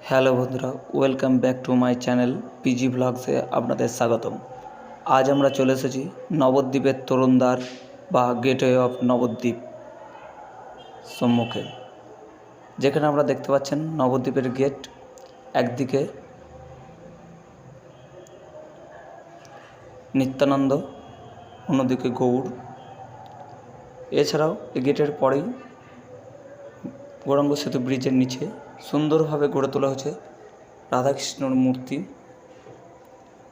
Hello বন্ধুরা, welcome back to my channel PG ব্লগসে আপনাদের স্বাগতম। আজ আমরা চলে এসেছি নবদ্বীপের তরুণদ্বার বা গেটওয়ে অফ নবদ্বীপ সম্মুখে, যেখানে আমরা দেখতে পাচ্ছেন নবদ্বীপের গেট। একদিকে নিত্যানন্দ, অন্যদিকে গৌড়। এছাড়াও এই গেটের পরেই গৌরাঙ্গ সেতু ব্রিজের নিচে সুন্দরভাবে গড়ে তোলা হয়েছে রাধাকৃষ্ণর মূর্তি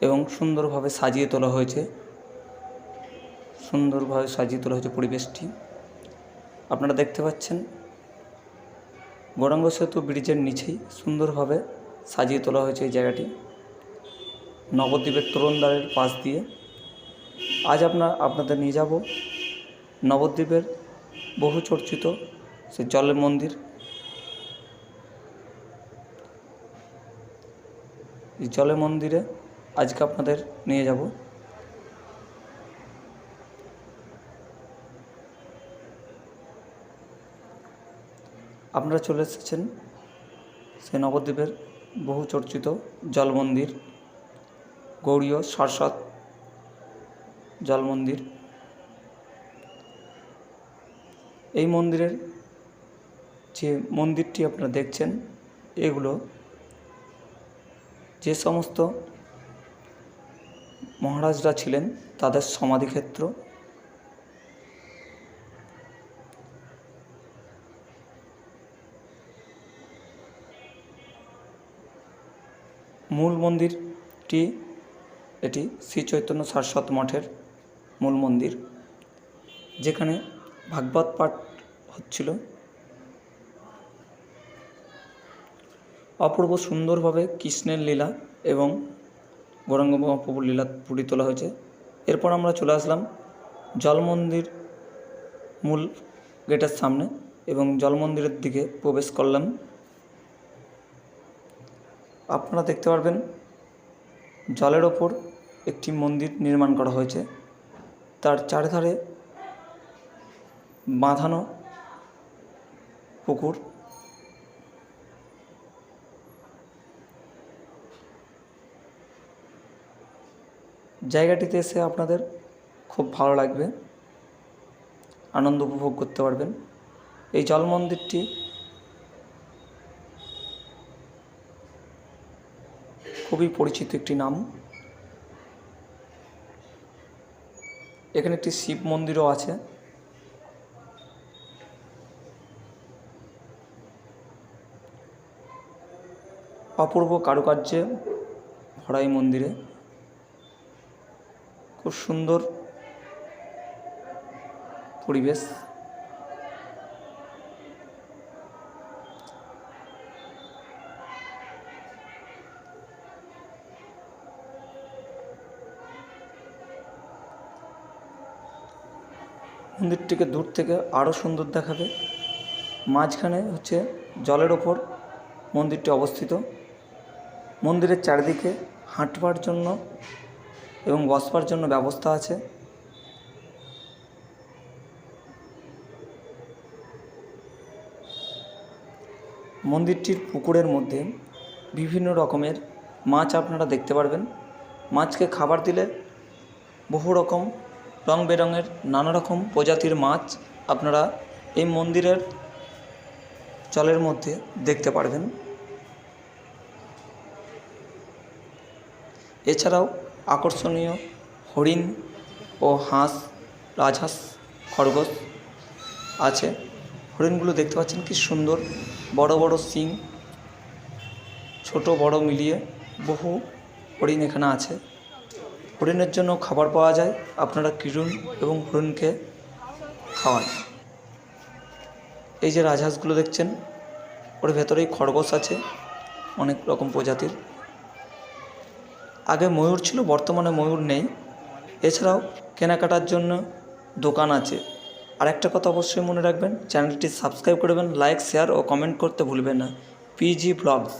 এবং সুন্দরভাবে সাজিয়ে তোলা হয়েছে পরিবেশটি। আপনারা দেখতে পাচ্ছেন গৌরাঙ্গ সেতু ব্রিজের নিচেই সুন্দরভাবে সাজিয়ে তোলা হয়েছে এই জায়গাটি নবদ্বীপের তরুণদ্বারের পাশ দিয়ে। আজ আপনাদের নিয়ে যাব নবদ্বীপের বহু চর্চিত সে জলের মন্দির। এই জলের মন্দিরে আজকে আপনাদের নিয়ে যাব। আপনারা চলে এসেছেন সেই নবদ্বীপের বহু চর্চিত জল মন্দির, গৌড়ীয় সারস্বত জল মন্দির। এই মন্দিরের যে মন্দিরটি আপনারা দেখছেন, এগুলো যে সমস্ত মহারাজরা ছিলেন তাদের সমাধিক্ষেত্র। মূল মন্দিরটি এটি শ্রী চৈতন্য সারস্বত মঠের মূল মন্দির, যেখানে ভাগবত পাঠ হচ্ছিল। অপূর্ব সুন্দরভাবে কৃষ্ণের লীলা এবং গৌরাঙ্গ মহাপ্রভুর লীলা ফুটিয়ে তোলা হয়েছে। এরপর আমরা চলে আসলাম জল মন্দির মূল গেটের সামনে এবং জল মন্দিরের দিকে প্রবেশ করলাম। আপনারা দেখতে পারবেন জলের ওপর একটি মন্দির নির্মাণ করা হয়েছে, তার চারধারে বাঁধানো পুকুর। জায়গাটিতে এসে আপনাদের খুব ভালো লাগবে, আনন্দ উপভোগ করতে পারবেন। এই জল মন্দিরটি খুবই পরিচিত একটি নাম। এখানে একটি শিব মন্দিরও আছে। অপূর্ব কারুকার্যে ভরা এই মন্দিরে খুব সুন্দর পরিবেশ। মন্দিরটিকে দূর থেকে আরও সুন্দর দেখাবে। মাঝখানে হচ্ছে জলের ওপর মন্দিরটি অবস্থিত। মন্দিরের চারিদিকে হাঁটবার জন্য এবং বসবার জন্য ব্যবস্থা আছে। মন্দিরটির পুকুরের মধ্যে বিভিন্ন রকমের মাছ আপনারা দেখতে পারবেন। মাছকে খাবার দিলে বহু রকম রং বেরঙের নানা রকম প্রজাতির মাছ আপনারা এই মন্দিরের জলের মধ্যে দেখতে পারবেন। এছাড়াও আকর্ষণীয় হরিণ ও হাঁস, রাজহাঁস, খরগোশ আছে। হরিণগুলো দেখতে পাচ্ছেন কি সুন্দর, বড় বড় শিং, ছোট বড় মিলিয়ে বহু হরিণ এখানে আছে। হরিণের জন্য খাবার পাওয়া যায়, আপনারা কিনুন এবং হরিণকে খাওয়ান। এই যে রাজহাঁসগুলো দেখছেন, ওর ভেতরেই খরগোশ আছে অনেক রকম প্রজাতির। আগে ময়ূর ছিল, বর্তমানে ময়ূর নেই। এছাড়াও কেনাকাটার জন্য দোকান আছে। আর একটা কথা অবশ্যই মনে রাখবেন, চ্যানেলটি সাবস্ক্রাইব করবেন, লাইক, শেয়ার ও কমেন্ট করতে ভুলবেন না। PG blogs.